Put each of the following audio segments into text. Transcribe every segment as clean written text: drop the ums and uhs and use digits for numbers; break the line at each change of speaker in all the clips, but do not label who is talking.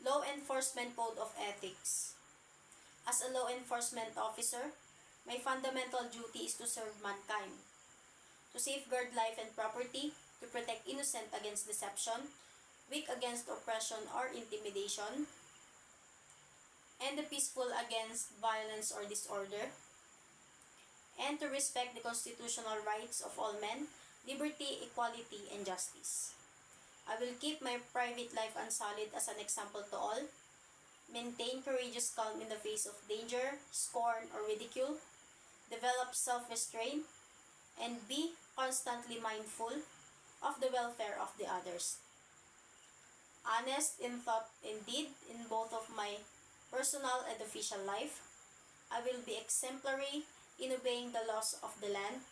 Law Enforcement Code of Ethics. As a law enforcement officer, my fundamental duty is to serve mankind, to safeguard life and property, to protect innocent against deception, weak against oppression or intimidation, and the peaceful against violence or disorder, and to respect the constitutional rights of all men, liberty, equality, and justice. I will keep my private life unsullied as an example to all, maintain courageous calm in the face of danger, scorn, or ridicule, develop self-restraint, and be constantly mindful of the welfare of the others. Honest in thought and deed in both of my personal and official life, I will be exemplary in obeying the laws of the land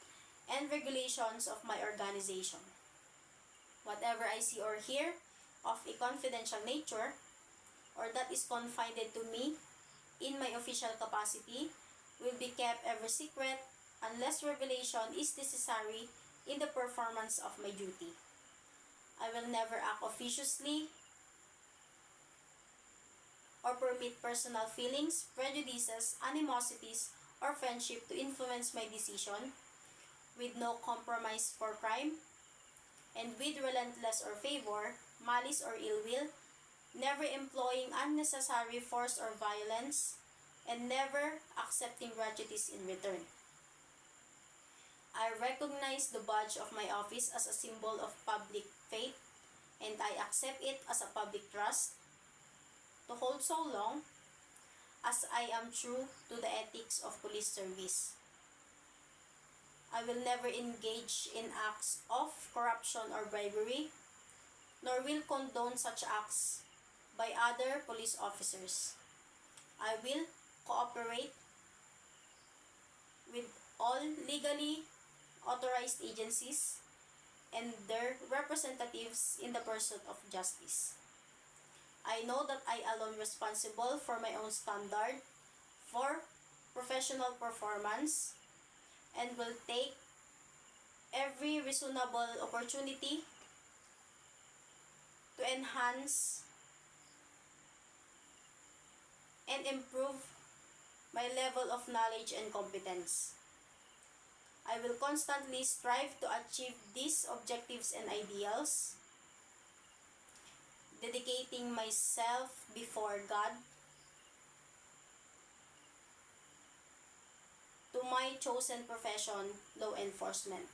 and regulations of my organization. Whatever I see or hear of a confidential nature or that is confided to me in my official capacity will be kept ever secret unless revelation is necessary in the performance of my duty. I will never act officiously or permit personal feelings, prejudices, animosities, or friendship to influence my decision, with no compromise for crime, and with relentless or favor, malice or ill will, never employing unnecessary force or violence, and never accepting gratuities in return. I recognize the badge of my office as a symbol of public faith, and I accept it as a public trust to hold so long as I am true to the ethics of police service. I will never engage in acts of corruption or bribery, nor will condone such acts by other police officers. I will cooperate with all legally authorized agencies and their representatives in the pursuit of justice. I know that I alone responsible for my own standard for professional performance and will take every reasonable opportunity to enhance and improve my level of knowledge and competence. I will constantly strive to achieve these objectives and ideals, dedicating myself before God to my chosen profession, law enforcement.